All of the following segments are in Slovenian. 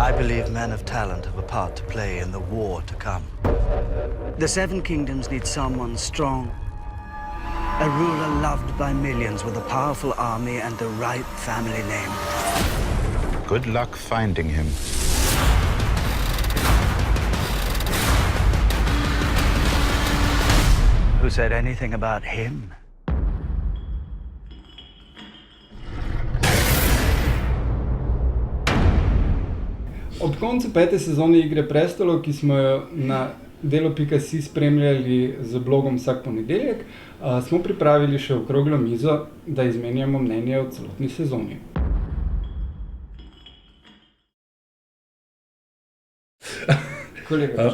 I believe men of talent have a part to play in the war to come. The Seven Kingdoms need someone strong. A ruler loved by millions with a powerful army and the right family name. Good luck finding him. Who said anything about him? Od konca 5. sezone Igre prestolov, ki smo jo na delo.si spremljali z blogom vsak ponedeljek, smo pripravili še okroglo mizo, da izmenjamo mnenje o celotni sezoni.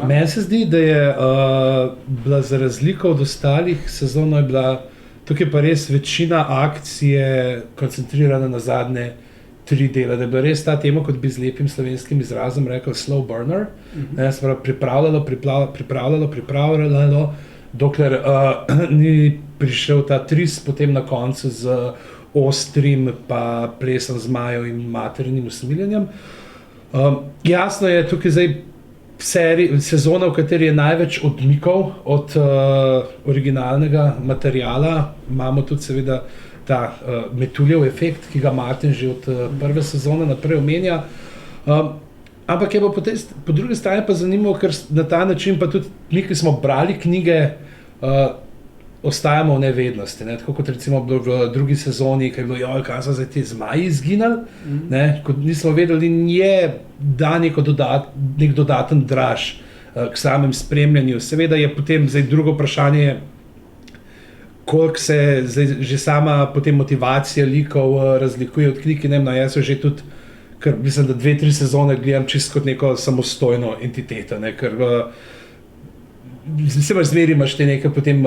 Meni se zdi, da je bila za razliko od ostalih sezonov je bila tukaj pa res večina akcije koncentrirana na zadnje 3 dele, da je bila res ta tema, kot bi z lepim slovenskim izrazom rekel, slow burner. Se pravi, pripravljalo, dokler ni prišel ta tris potem na koncu z ostrim pa plesom zmajev in materinim usmiljenjem. Jasno je tukaj zdaj sezona, v kateri je največ odmikov od originalnega materiala. Imamo tudi seveda ta metuljev efekt, ki ga Martin že od prve sezone naprej omenja. Ampak je pa po drugi strani pa zanimivo, ker na ta način pa tudi mi, ki smo brali knjige, ostajamo v nevednosti. Ne? Tako kot recimo bilo v drugi sezoni, ki je bilo, kaj so zdaj ti zmaji izginali, kot nismo vedeli, in je da nek dodaten draž k samem spremljanju. Seveda je potem zdaj drugo vprašanje, koliko se zdaj že sama potem motivacija likov razlikuje od knjig. Jaz se že tudi, ker mislim, da 2-3 sezone gledam čisto kot neko samostojno entiteto, ne? Ker se zmeri imaš te neke potem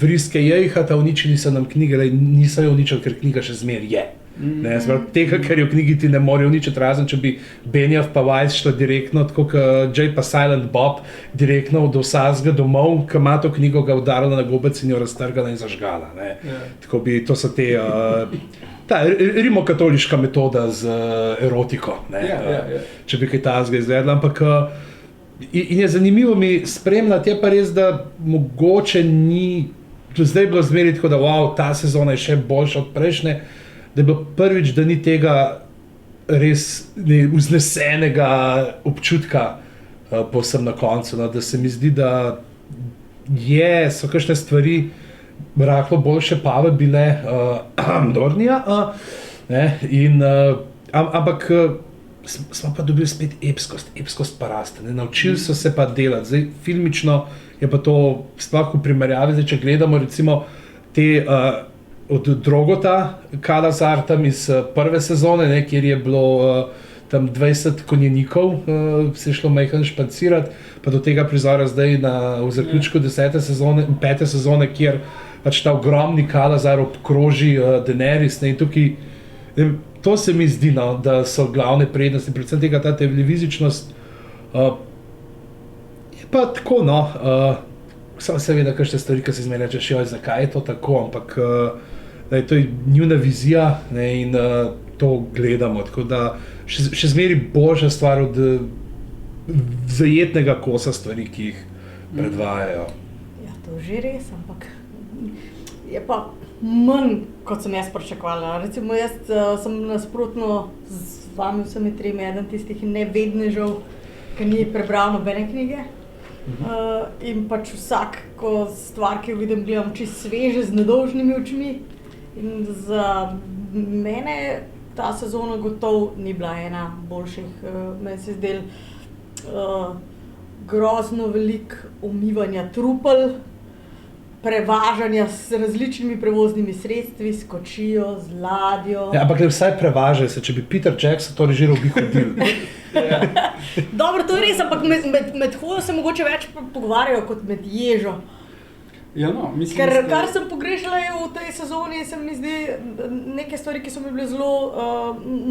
vriske jejhata, uničili so nam knjige, niso jo uničili, ker knjiga še zmer je. Tega, ker jo v knjigi ti ne morejo uničiti, razen če bi Benioff pa Weiss šla direktno, tako kot Jay pa Silent Bob, direktno od vsakega domov, ki ima to knjigo, ga udarila na gobec in jo raztrgala in zažgala. Tako bi, to so te ta rimokatoliška metoda z erotiko, če bi kaj tazga izvedla, ampak in je zanimivo mi spremljati, je pa res, da mogoče ni, zdaj je bilo zmeri tako, da wow, ta sezona je še boljša od prejšnje, da je bilo prvič, da ni tega res vznesenega občutka povsem na koncu, da se mi zdi, da so kakšne stvari rahlo boljše pave bile Dornija, ampak smo pa dobili spet epskost pa raste, naučili so se pa delati. Zdaj, filmično je pa to sploh v primerjavi, zdaj, če gledamo recimo te od Drogota, Kalazar tam iz prve sezone, kjer je bilo tam 20 konjenikov, se je šlo majhen špancirati, pa do tega prizora zdaj v zaključku 5. sezone, kjer pač ta ogromni Kalazar obkroži Daenerys, in tukaj to se mi zdi, da so glavne prednosti, predvsem tega ta televizičnost. Je pa tako, samo seveda kakšne stvari, ki se zmeraj rečeš, zakaj je to tako, ampak to je njuna vizija in to gledamo, tako da še zmeri boljša stvar od zajetnega kosa stvari, ki jih predvajajo. Ja, to že res, ampak je pa manj, kot sem jaz pričakovala. Recimo jaz sem nasprotno z vami vsemi tremi eden tistih nevednežev, ki ni prebral nobene knjige. In pač vsako stvar, ki jo vidim, gledam čisto sveže, z nedolžnimi očmi. In za mene ta sezona gotovo ni bila ena boljših. Meni se zdel grozno veliko umivanja trupel, prevažanja s različnimi prevoznimi sredstvi, s kočijo, z ladjo. Ja, ampak vsaj prevažajo se, če bi Peter Jackson to režiral, bi hodil. Dobro, to je res, ampak med hojo se mogoče več pogovarjajo kot med ježo. Ja, no, mislim, Kar sem pogrešala je v tej sezoni, se mi zdi neke stvari, ki so mi bile zelo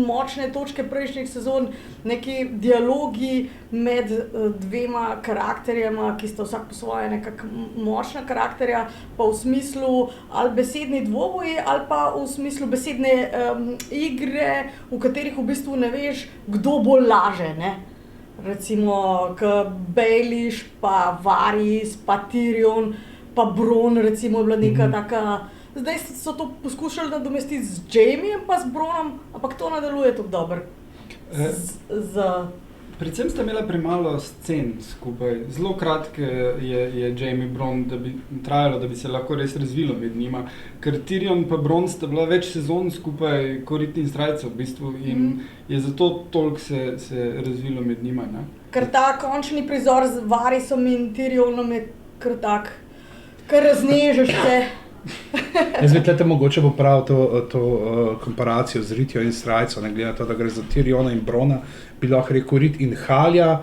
močne točke prejšnjih sezon, neki dialogi med dvema karakterjema, ki sta vsak po svoje nekako močna karakterja, pa v smislu ali besedni dvoboji ali pa v smislu besedne igre, v katerih v bistvu ne veš, kdo bolj laže, ne? Recimo, Baelish, pa Varys, pa Tyrion, pa Bron, recimo, je bila neka taka. Zdaj so to poskušali nadomestiti z Jaimiem pa z Bronom, ampak to ne deluje tako dobro. Predvsem sta imela premalo scen skupaj. Zelo kratke je Jaime Bron, da bi trajalo, da bi se lahko res razvilo med njima. Ker Tyrion pa Bron sta bila več sezon skupaj korit in zdrajca v bistvu in je zato toliko se razvilo med njima. Ne? Ker ta končni prizor z Varysom in Tyrionom je kar tak, kar raznežeš se. Jaz bi tlete mogoče popravil to komparacijo z Ritjo in Srajco, ne glede na to, da gre za Tyriona in Brona, bi lahko rekel Rit in Halja,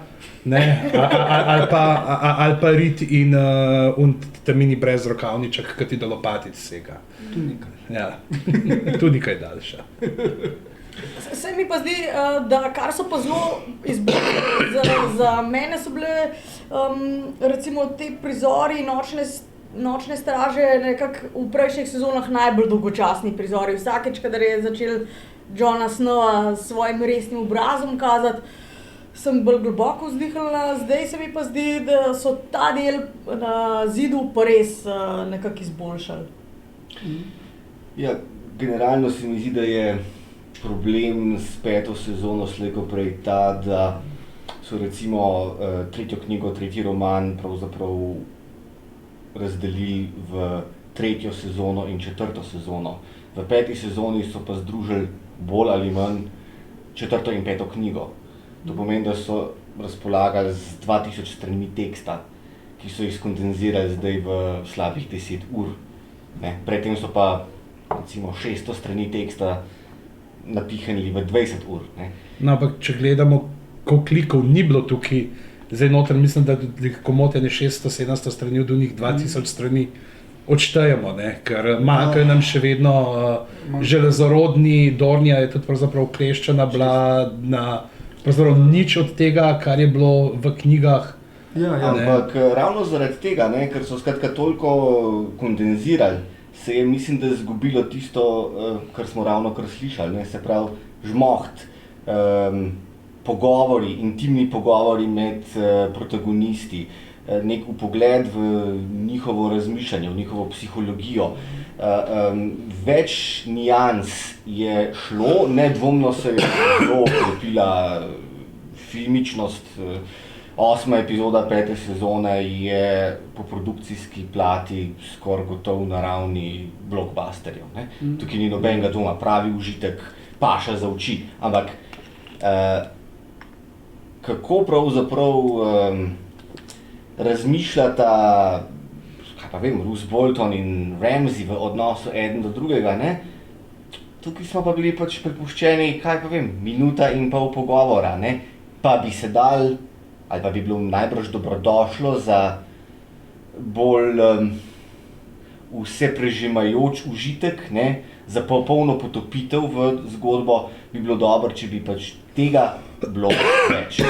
ne, ali pa Rit in ta mini brezrokavniček, ki ti do lopatic sega. Tu nekaj. Ja, tu nekaj daljša. Se mi pa zdi, da kar so pa zelo izboljšali, za mene so bile recimo te prizori Nočne straže nekako v prejšnjih sezonah najbolj dolgočasni prizori. Vsakeč, kadar je začel Jona Snowa s svojim resnim obrazom kazati, sem bolj globoko vzdihala. Zdaj se mi pa zdi, da so ta del na zidu pa res nekako izboljšali. Ja, generalno se mi zdi, da je problem s 5. sezono slej ko prej ta, da so recimo tretjo knjigo, tretji roman pravzaprav razdelili v 3. sezono in 4. sezono. V 5. sezoni so pa združili bolj ali manj 4. in 5. knjigo. To pomeni, da so razpolagali z 2000 stranmi teksta, ki so jih skondenzirali zdaj v slabih 10 ur. Ne? Predtem so pa recimo 600 strani teksta napihnili v 20 ur. Ne? No, ampak če gledamo, koliko klikov ni bilo tukaj, zdaj noter mislim, da komotene 600-700 strani od njih 2000 strani odštejemo, ne? Ker manjkajo nam še vedno železorodni, Dornija je tudi pravzaprav kleščena bila na pravzaprav nič od tega, kar je bilo v knjigah. Ja, ampak ravno zaradi tega, ne, ker so skratka toliko kondenzirali, se je mislim, da izgubilo tisto, kar smo ravnokar slišali, ne? Se pravi žmoht, pogovori, intimni pogovori med protagonisti, nek vpogled v njihovo razmišljanje, v njihovo psihologijo. Več nijans je šlo, nedvomno se je zelo okrepila filmičnost. 8. epizoda 5. sezone je po produkcijski plati skoraj gotov na ravni blockbusterjev. Ne? Tukaj ni nobenega dvoma, pravi užitek, paša za oči, ampak kako pravzaprav razmišljata, kaj pa vem, Roose Bolton in Ramsay v odnosu eden do drugega, ne? Tukaj smo pa bili pač prepuščeni, kaj pa vem, minuta in pol pogovora, ne? Pa bi se dal, ali pa bi bilo najbrž dobrodošlo za bolj vse prežimajoč užitek, ne? Za popolno potopitev v zgodbo bi bilo dobro, če bi pač tega bilo več.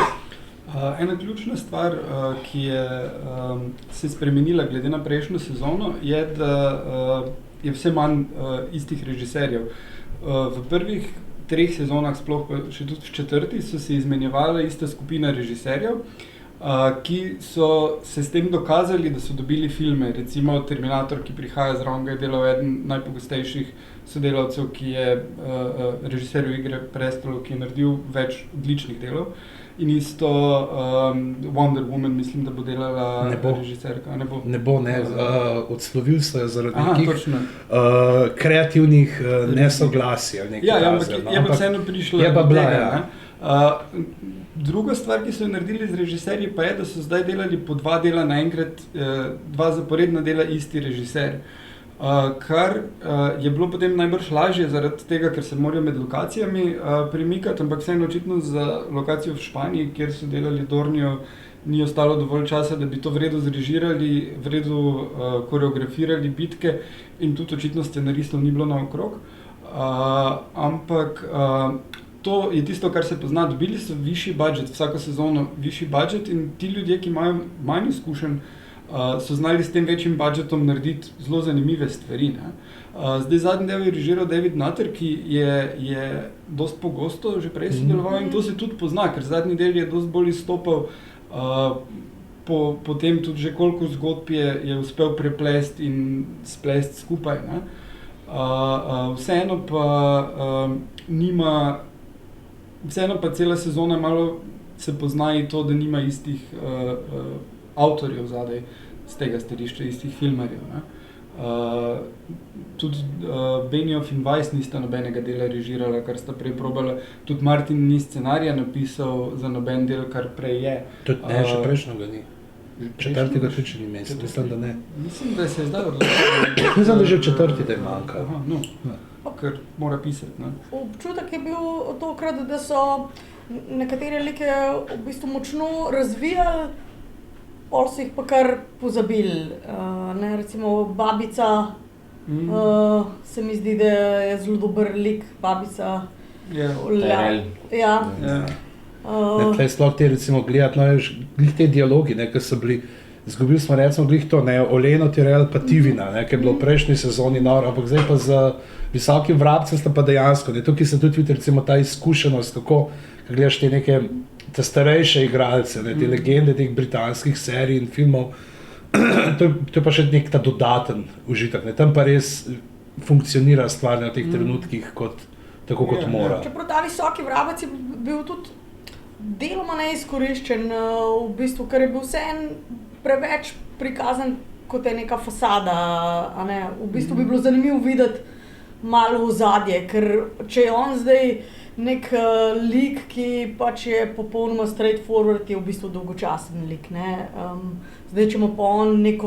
Ena ključna stvar, ki je se spremenila glede na prejšnjo sezono, je, da je vse manj istih režiserjev. V prvih 3 sezonah, sploh pa še tudi v 4. so se izmenjevala ista skupina režiserjev, ki so se s tem dokazali, da so dobili filme. Recimo Terminator, ki prihaja zraven, ga je delal eden najpogostejših sodelavcev, ki je režiser Igre prestolov, ki je naredil več odličnih delov. In isto Wonder Woman, mislim, da bo delala režiserka. Ne bo, odslovili so jo zaradi nekih kreativnih nesoglasij. Ja, ampak je pa vseeno prišlo do tega. Druga stvar, ki so jo naredili z režiserji, pa je, da so zdaj delali po 2 dela naenkrat, 2 zaporedna dela isti režiser. kar je bilo potem najbrž lažje zaradi tega, ker se morajo med lokacijami premikati, ampak vseeno očitno za lokacijo v Španiji, kjer so delali Dornijo, ni ostalo dovolj časa, da bi to v redu zrežirali, v redu koreografirali bitke in tudi očitno scenaristov ni bilo naokrog. Ampak to je tisto, kar se pozna. Dobili so višji budžet, vsako sezono višji budžet in ti ljudje, ki imajo manj izkušenj, so znali s tem večjim budžetom narediti zelo zanimive stvari. Ne? Zdaj zadnji del je režiral David Nutter, ki je dosti pogosto že prej sodeloval in to se tudi pozna, ker zadnji del je dosti bolj izstopal, potem tudi že koliko zgodb je uspel preplesti in splesti skupaj. Ne? Vseeno pa cela sezona malo se pozna i to, da nima istih avtorjev zadaj z tega stališča, istih filmarjev. Ne? Tudi Benioff in Weiss nista nobenega dela režirala, kar sta prej probala. Tudi Martin ni scenarija napisal za noben del, kar prej je. Tudi ne, še prejšnjega ni. Četrtega tudi ni mesec, mislim, da ne. Mislim, da se je zdaj odločil. Mislim, da že v četrti, da je manjka. Ker mora pisati. Ne? Občutek je bil tokrat, da so nekatere like v bistvu močno razvijali, pol so jih pa kar pozabili. Recimo babica, se mi zdi, da je zelo dober lik, babica. Tlej sploh te recimo gledati, glih te dialogi, ki so bili, izgubili smo recimo glih to, Oleno, Tyrell pa Tivina, ki je bilo v prejšnji sezoni noro, ampak zdaj pa z Visokim vrabcem sta pa dejansko, tukaj se tudi vidi recimo ta izkušenost, kako gledaš te starejše igralce, te legende teh britanskih serij in filmov, to je pa še nek ta dodaten užitek, tam pa res funkcionira stvar na teh trenutkih tako kot mora. Čeprav ta Visoki vrabec je bil tudi deloma neizkoriščen, v bistvu, ker je bil vseeno preveč prikazan kot je neka fasada, v bistvu bi bilo zanimivo videti malo ozadje, ker če je on zdaj nek lik, ki pač je popolnoma straightforward, je v bistvu dolgočasen lik, ne. Zdaj, če ima pa on nek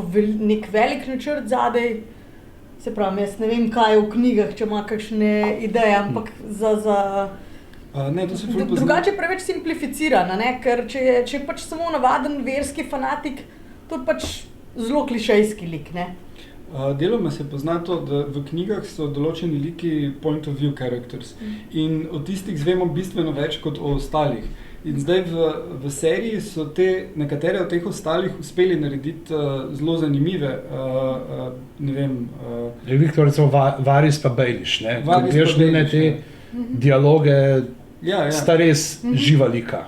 velik načrt zadaj, se pravi, jaz ne vem, kaj je v knjigah, če ima kakšne ideje, ampak drugače je preveč simplificiran, ker če je pač samo navaden verski fanatik, to je pač zelo klišejski lik, ne. Deloma se pozna to, da v knjigah so določeni liki point of view characters in o tistih zvemo bistveno več kot o ostalih. In zdaj v seriji so nekatere od teh ostalih uspeli narediti zelo zanimive, ne vem... Viktor, recimo Varys pa Baelish, ne? Veš te dialoge, sta res živa lika.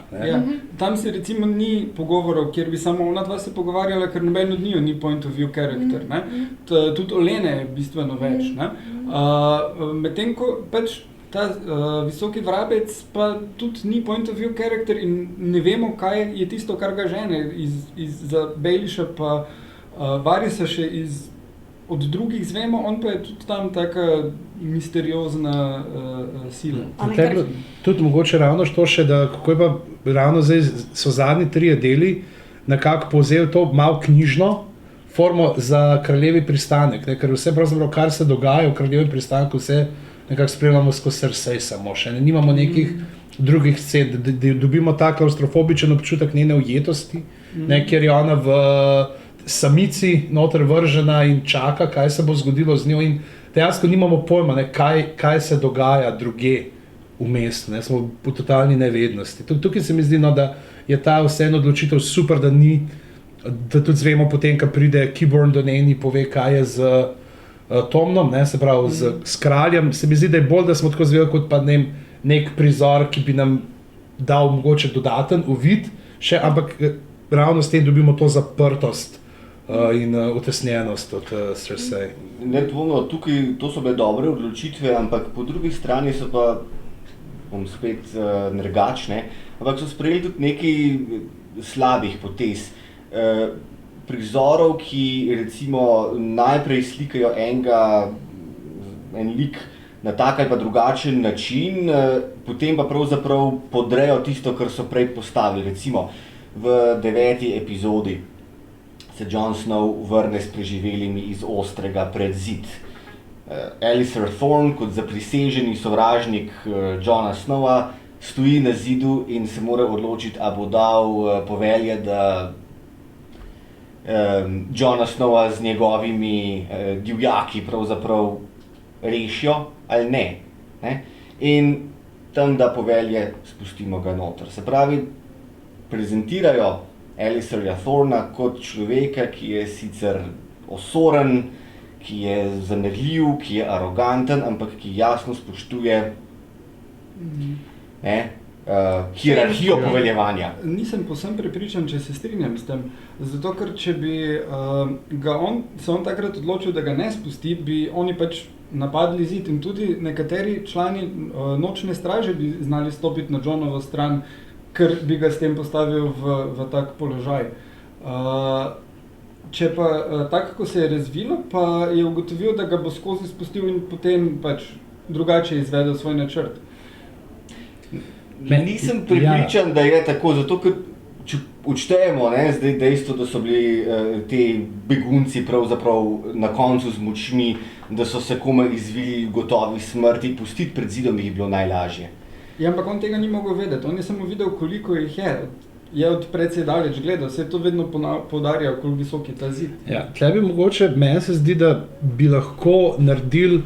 Tam se recimo ni pogovorov, kjer bi samo ona dva se pogovarjala, ker noben od njiju ni point of view character. Tudi Olene je bistveno več. Medtem ko pač ta Visoki vrabec pa tudi ni point of view character in ne vemo, kaj je tisto, kar ga žene. Za Baelisha pa Varysa še od drugih zvemo, on pa je tudi tam taka misteriozna sila. Tudi mogoče ravno to še, da kako je pa ravno zdaj so zadnji 3 deli nekako povzel to malo knjižno formo za Kraljevi pristanek, ker vse pravzaprav, kar se dogaja v Kraljevem pristanku, vse nekako spremljamo skozi Cersei samo še. Nimamo nekih drugih scen, da dobimo ta klaustrofobičen občutek njene ujetosti, kjer je ona v samici noter vržena in čaka, kaj se bo zgodilo z njo in dejansko nimamo pojma, kaj se dogaja drugje vmes, smo v totalni nevednosti. Tukaj se mi zdi, da je ta vseeno odločitev super, da tudi zvemo potem, ko pride Qyburn do njej in pove, kaj je z Tomnom, se pravi s kraljem. Se mi zdi, da je bolj, da smo tako zveli kot pa nek prizor, ki bi nam dal mogoče dodaten uvid, ampak ravno s tem dobimo to zaprtost in utesnjenost od Cersei. Nedvomno, tukaj to so bile dobre odločitve, ampak po drugi strani so pa, bom spet nergačne, ampak so sprejeli tudi nekaj slabih potez. Prizorov, ki recimo najprej slikajo en lik na tak ali pa drugačen način, potem pa pravzaprav podrejo tisto, kar so prej postavili. Recimo v 9. epizodi se Jon Snow vrne s preživelimi iz Ostrega pred zid. Alliser Thorne, kot zapriseženi sovražnik Jona Snowa, stoji na zidu in se mora odločiti, a bo dal povelje, da Jona Snowa z njegovimi divjaki pravzaprav rešijo ali ne. In tam da povelje, spustimo ga noter. Se pravi, prezentirajo Alliserja Thorna kot človeka, ki je sicer osoren, ki je zamerljiv, ki je aroganten, ampak ki jasno spoštuje hierarhijo poveljevanja. Nisem povsem prepričan, če se strinjam s tem. Zato, ker če bi se on takrat odločil, da ga ne spusti, bi oni pač napadli zid in tudi nekateri člani nočne straže bi znali stopiti na Jonovo stran, ker bi ga s tem postavil v tak položaj. Če pa tako, ko se je razvilo, pa je ugotovil, da ga bo skozi spustil in potem pač drugače izvedel svoj načrt. Nisem prepričan, da je tako, zato ker če odštejemo zdaj dejstvo, da so bili ti begunci pravzaprav na koncu z močmi, da so se komaj izvili gotovi smrti, pustiti pred zidom jih je bilo najlažje. Ja, ampak on tega ni mogel vedeti, on je samo videl, koliko jih je od precej daleč gledal, se to vedno poudarja, koliko visok je ta zid. Ja, tle bi mogoče, meni se zdi, da bi lahko naredili,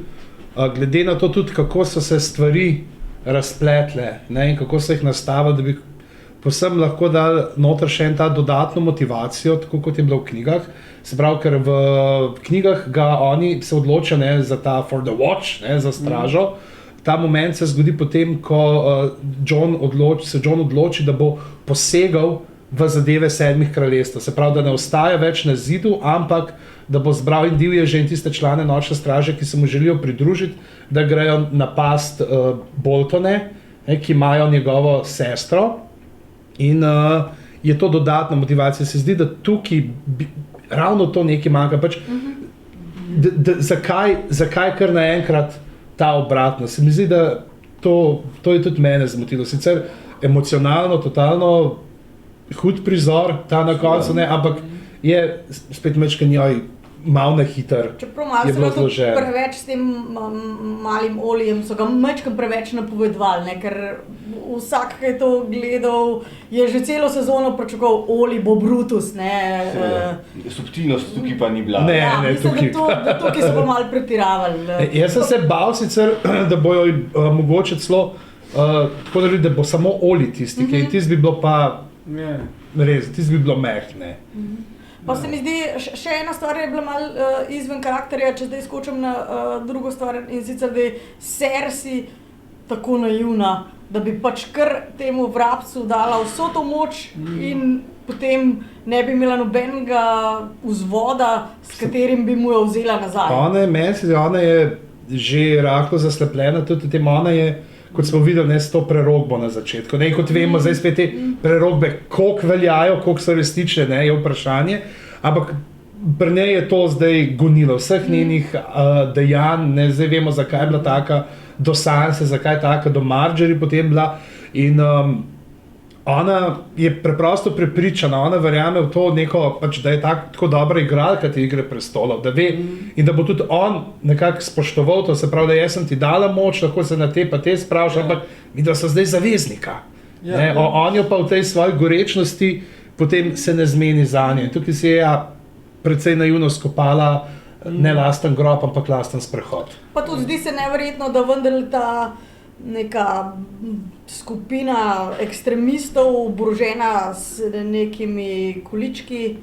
glede na to tudi, kako so se stvari razpletle, in kako so jih nastavili, da bi povsem lahko dali noter še ta dodatno motivacijo, tako kot je bilo v knjigah. Se pravi, ker v knjigah ga oni se odločijo za ta for the watch, za stražo. Ta moment se zgodi potem, ko se Jon odloči, da bo posegal v zadeve 7 kraljestev. Se pravi, da ne ostaja več na zidu, ampak da bo zbral in divježe in tiste člane nočne straže, ki se mu želijo pridružiti, da grejo napast Boltone, ki imajo njegovo sestro. In je to dodatna motivacija. Se zdi, da tukaj ravno to nekaj manjka. Pač, zakaj kar naenkrat ta obratno? Se mi zdi, da to je tudi mene zmotilo. Sicer emocionalno, totalno hud prizor, ta na koncu, ampak je spet malo na hiter. Čeprav malo so tudi preveč s tem malim Olijem, so ga mečkam preveč napovedovali, ker vsak, ki je to gledal, je že celo sezono pričakoval, Oli bo Brutus. Subtilnost tukaj pa ni bila. Mislim, da tukaj so pa malo pretiravali. Jaz sem se bal sicer, da bojo mogoče celo tako narediti, da bo samo Oli tisti, ki tisti bi bilo pa res, tisti bi bilo mehne. Pa se mi zdi, še ena stvar je bila malo izven karakterja, če zdaj skočim na drugo stvar, in sicer, da je Cersei tako naivna, da bi pač kar temu vrabcu dala vso to moč in potem ne bi imela nobenega vzvoda, s katerim bi mu jo vzela nazaj. Ona je že rahlo zaslepljena, tudi tem ona je, kot smo videli, s to prerokbo na začetku. Kot vemo, zdaj spet te prerokbe, koliko veljajo, koliko so resnične, je vprašanje. Ampak pri njej je to zdaj gonilo vseh njenih dejanj, zdaj vemo, zakaj je bila taka do Sanse, zakaj je taka do Marjorie potem bila. In ona je preprosto prepričana, ona verjame v to neko, pač, da je tako dobra igralka te Igre prestolov, da ve in da bo tudi on nekako spoštoval to, se pravi, da jaz sem ti dala moč, lahko se na te pa te spraviš, ampak midva so zdaj zaveznika. On jo pa v tej svoji gorečnosti potem se ne zmeni zanje. Tukaj si je precej naivno skopala ne lasten grob, ampak lasten sprehod. Pa tudi zdi se neverjetno, da vendar ta neka skupina ekstremistov, oborožena s nekimi kulički,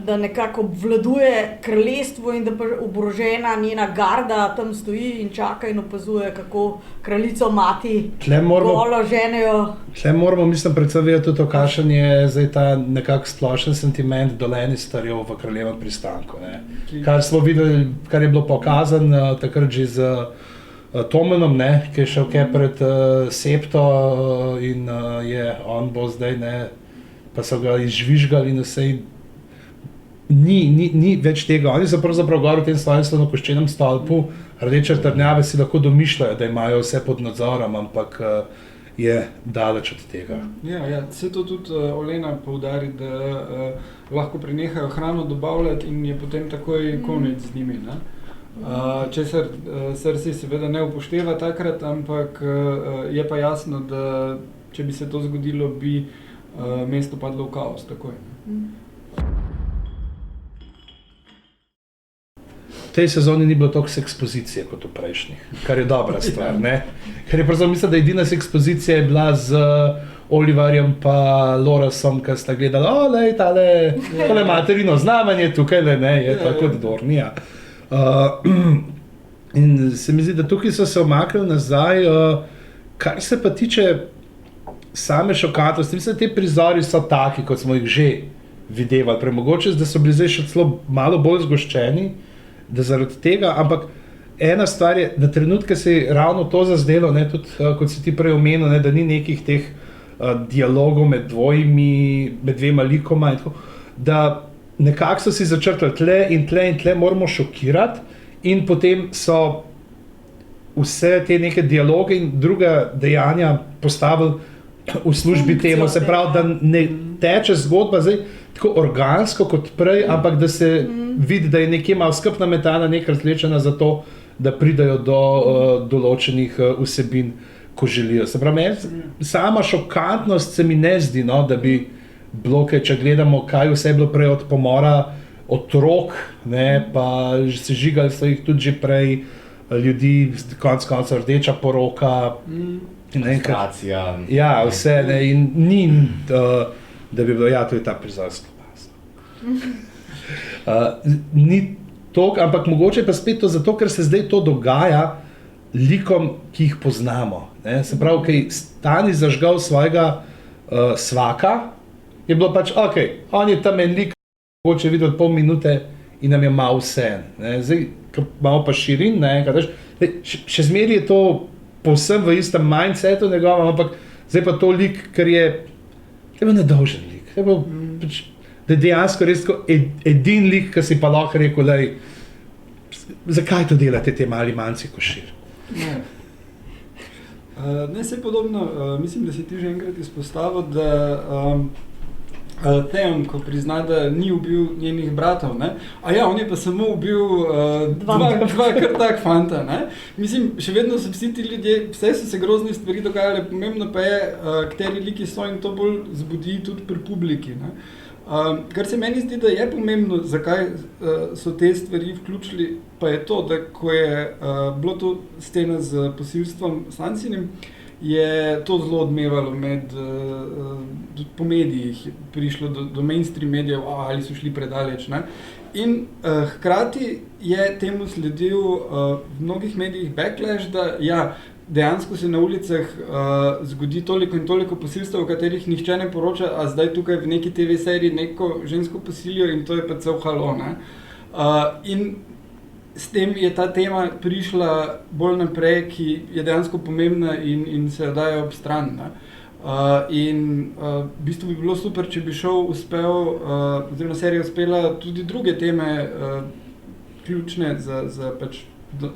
da nekako obvladuje kraljestvo in da pa oborožena njena garda tam stoji in čaka in opazuje, kako kraljico mati golo ženejo. Tle moramo, mislim, predvsem vedeti tudi, kakšen je zdaj ta nekak splošen sentiment do Lannisterjev v kraljevem pristanku. Kar smo videli, kar je bilo pokazano takrat že z Tommenom, ki je šel pred septo in on bo zdaj, pa so ga izžvižgali in vse. Ni več tega. Oni so pravzaprav gor v tem svojem slonokoščenem stolpu, rdeče trdnjave si lahko domišljajo, da imajo vse pod nadzorom, ampak je daleč od tega. Ja, vse to tudi Olena poudari, da lahko prenehajo hrano dobavljati in je potem takoj konec z njimi. Ne? Česar Cersei seveda ne upošteva takrat, ampak je pa jasno, da če bi se to zgodilo, bi mesto padlo v kaos takoj. V tej sezoni ni bilo toliko ekspozicije kot v prejšnjih, kar je dobra stvar. Ne? Ker je pravzaprav mislim, da edina ekspozicija je bila z Oliverjem pa Lorasom, ki sta gledala, lej, tale materino znamenje tukaj, ne, je tako kot Dornija. In se mi zdi, da tukaj so se omaknili nazaj, kar se pa tiče same šokantnosti. Mislim, da te prizori so taki, kot smo jih že videvali, premogoče, da so bili zdaj še celo malo bolj zgoščeni, da zaradi tega, ampak ena stvar je, da trenutke se je ravno to zazdelo, ne, tudi kot si ti prej omenil, ne, da ni nekih teh dialogov med dvema likoma in tako, da nekako so si začrtali tle moramo šokirati in potem so vse te neke dialoge in druga dejanja postavili v službi temu, se pravi, da ne teče zgodba zdaj tako organsko kot prej, ampak da se vidi, da je nekje malo skupna metana, nekaj razlečena za to, da pridajo do določenih vsebin, ko želijo. Se pravi, sama šokantnost se mi ne zdi, no, da bi bilo, če gledamo, kaj vse je bilo prej od pomora otrok, ne, pa se žigali so jih tudi že prej ljudi, konec koncev rdeča poroka, Kastracija. Ja, vse, ne, in ni, da bi bilo, ja, to je ta prizorska baza. Ni toliko, ampak mogoče pa spet to zato, ker se zdaj to dogaja likom, ki jih poznamo. Ne? Se pravi, kaj Stani zažgal svojega svaka, je bilo pač, ok, on je tam en lik, mogoče videti pol minute in nam je malo vse. Zdaj, malo pa širin, še zmeri je to povsem v istem mindsetu njegovem, ampak zdaj pa to lik, ker je bil nedolžen lik. Da je dejansko res edin lik, ki si pa lahko rekel, lej, zakaj to delate te mali manjci košir? Ne, se podobno, mislim, da si ti že enkrat izpostavil, da Theon, ko prizna, da ni ubil njenih bratov, ne? A ja, on je pa samo ubil dva kar tak fanta, ne? Mislim, še vedno so vsi ti ljudje, vse so se grozne stvari dogajale, pomembno pa je, kateri liki so in to bolj zbudi tudi pri publiki, ne? Kar se meni zdi, da je pomembno, zakaj so te stvari vključili, pa je to, da ko je bilo to scena z posilstvom Sansinim, je to zelo odmevalo po medijih, prišlo do mainstream medijev, ali so šli predaleč, ne? In hkrati je temu sledil v mnogih medijih backlash, da ja, dejansko se na ulicah zgodi toliko in toliko posilstev, o katerih nihče ne poroča, a zdaj tukaj v neki TV seriji neko žensko posilijo in to je pa cel halo, ne? In s tem je ta tema prišla bolj naprej, ki je dejansko pomembna in se jo daje ob stran, ne? V bistvu bi bilo super, če bi oziroma serija uspela tudi druge teme ključne za pač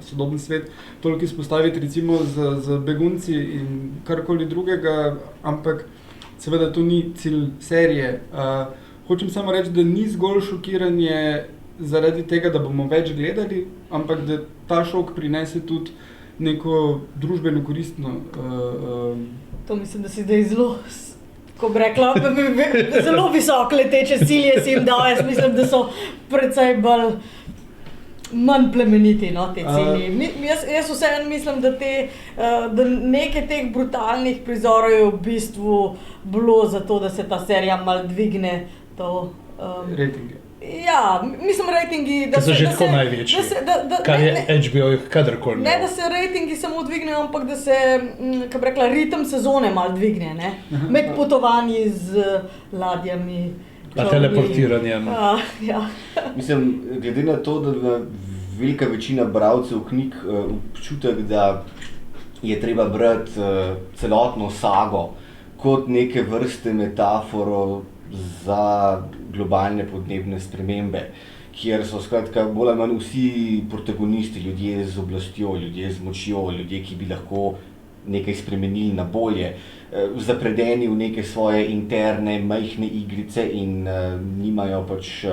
sodoben svet toliko izpostaviti, recimo z begunci in karkoli drugega, ampak seveda to ni cilj serije. Hočem samo reči, da ni zgolj šokiranje zaradi tega, da bomo več gledali, ampak da ta šok prinese tudi neko družbeno koristno. To mislim, da si zdaj zelo, ko bi rekla, zelo visoko leteče cilje si jim dal. Jaz mislim, da so precej manj plemeniti, no, te cilji. Jaz vseeno mislim, da nekaj teh brutalnih prizorov je v bistvu bilo zato, da se ta serija malo dvigne to Ratinge. Ja, mislim ratingi, da so že tako največji, kar je HBO-jih kadarkoli. Ne, da se ratingi samo dvignejo, ampak da se, kako bi rekla, ritem sezone malo dvigne, ne? Med potovanji z ladjami. Pa teleportiranjem. Ja. Mislim, glede na to, da velika večina bralcev knjig občutek, da je treba brati celotno sago kot neke vrste metaforo za globalne podnebne spremembe, kjer so skratka bolj ali manj vsi protagonisti, ljudje z oblastjo, ljudje z močjo, ljudje, ki bi lahko nekaj spremenili na bolje, zapredeni v neke svoje interne, majhne igrice in nimajo pač,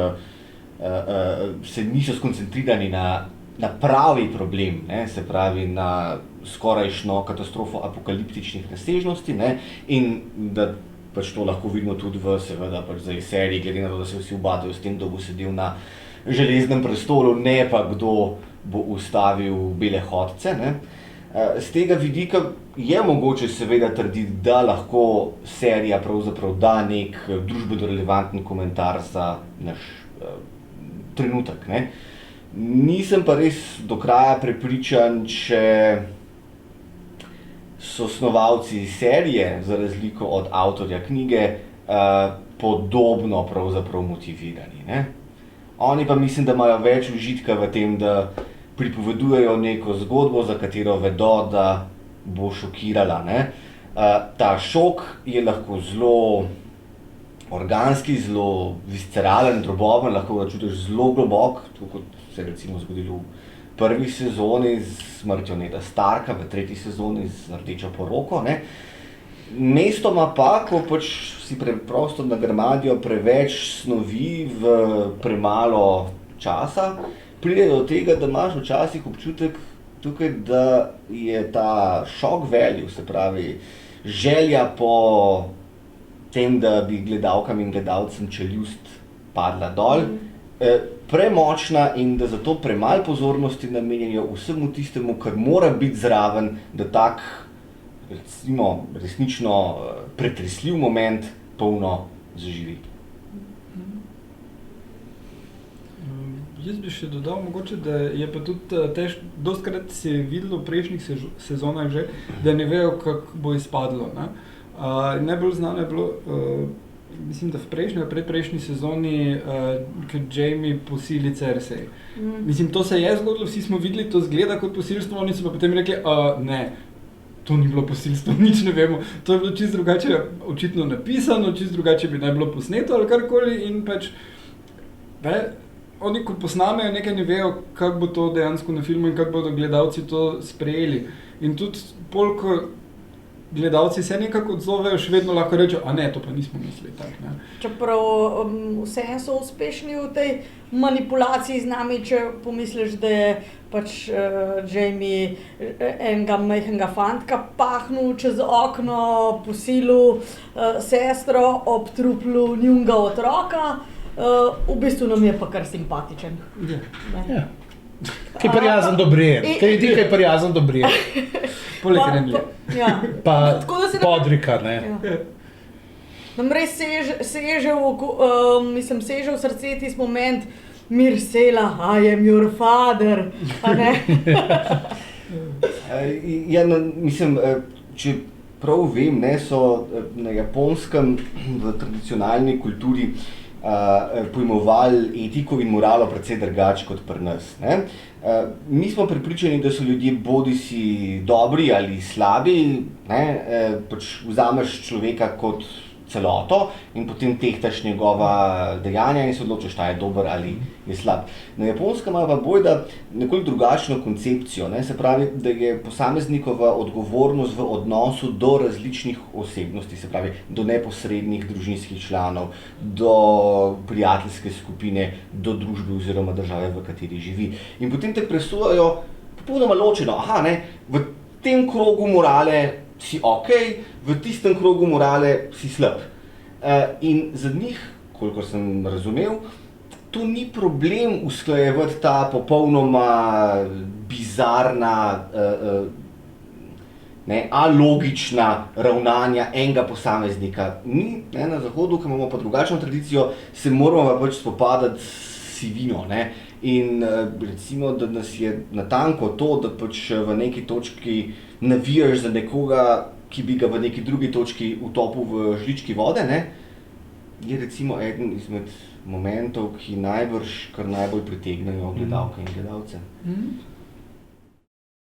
se niso skoncentrirani na pravi problem, ne, se pravi na skorajšnjo katastrofo apokaliptičnih razsežnosti, ne, in da pač to lahko vidimo tudi v seveda pač zdaj seriji, glede na to, da se vsi ubadajo s tem, kdo bo sedel na železnem prestolu, ne pa kdo bo ustavil bele hodce, ne. Z tega vidika je mogoče seveda trditi, da lahko serija pravzaprav da nek družbeno relevanten komentar za naš trenutek, ne. Nisem pa res do kraja prepričan, če so snovalci serije, za razliko od avtorja knjige, podobno pravzaprav motivirani, ne. Oni pa mislim, da imajo več užitka v tem, da pripovedujejo neko zgodbo, za katero vedo, da bo šokirala, ne. Ta šok je lahko zelo organski, zelo visceralen, droboven, lahko ga čutiš zelo globok, tako kot se je recimo zgodilo v prvi sezoni z smrtjo Neda Starka, v tretji sezoni z Rdečo poroko, ne. Mestoma pa, ko pač si preprosto nagrmadijo preveč snovi v premalo časa, pride do tega, da imaš včasih občutek tukaj, da je ta shock value, se pravi želja po tem, da bi gledalkam in gledalcem čeljust padla dol, premočna in da zato premalo pozornosti namenjajo vsemu tistemu, kar mora biti zraven, da tak recimo resnično pretresljiv moment polno zaživi. Jaz bi še dodal mogoče, da je pa tudi dostikrat si videlo v prejšnjih sezonah že, da ne vejo, kako bo izpadlo, ne. Najbolj znano je bilo, mislim, da v prejšnji, predprejšnji sezoni, ko Jaime posili Cersei. Mislim, to se je zgodilo, vsi smo videli, to zgleda kot posilstvo, oni so pa potem rekli, ne, to ni bilo posilstvo, nič ne vemo, to je bilo čisto drugače očitno napisano, čisto drugače bi naj bilo posneto ali karkoli in pač, oni ko posnamejo nekaj, ne vejo, kako bo to dejansko na filmu in kako bodo gledalci to sprejeli. In tudi pol, ko gledalci se nekako odzovejo, še vedno lahko rečejo, ne, to pa nismo mislili tako, ne. Čeprav vseeno so uspešni v tej manipulaciji z nami, če pomisliš, da je pač Jaime enega majhnega fantka pahnil čez okno, posilil sestro ob truplu njunega otroka, v bistvu nam je pa kar simpatičen. Ja. Kaj prijazen dobrer, kaj prijazen dobrer. Poleg Renlija. Pa Podrika, ne. Nam res seže v srce tisti moment, Myrcella, I am your father, a ne? Mislim, če prav vem, ne, so na Japonskem v tradicionalni kulturi pojmovali etiko in moralo precej drugače kot pri nas, ne. Mi smo prepričani, da so ljudje bodisi dobri ali slabi, ne, pač vzameš človeka kot celoto in potem tehtaš njegova dejanja in se odločiš, ta je dober ali je slab. Na Japonskem ima pa bojda nekoliko drugačno koncepcijo, ne, se pravi, da je posameznikova odgovornost v odnosu do različnih osebnosti, se pravi, do neposrednih družinskih članov, do prijateljske skupine, do družbe oziroma države, v kateri živi. In potem te presojajo popolnoma ločeno, ne, v tem krogu morale si okej, v tistem krogu morale si slab. In za njih, kolikor sem razumel, to ni problem usklajevati ta popolnoma bizarna, alogična ravnanja enega posameznika. Mi, na Zahodu, ki imamo pa drugačno tradicijo, se moramo pač spopadati s sivino, ne. In recimo, da nas je natanko to, da pač v neki točki navijaš za nekoga, ki bi ga v neki drugi točki utopil v žlički vode, ne, je recimo eden izmed momentov, ki najbrž kar najbolj pritegnejo gledalke in gledalce.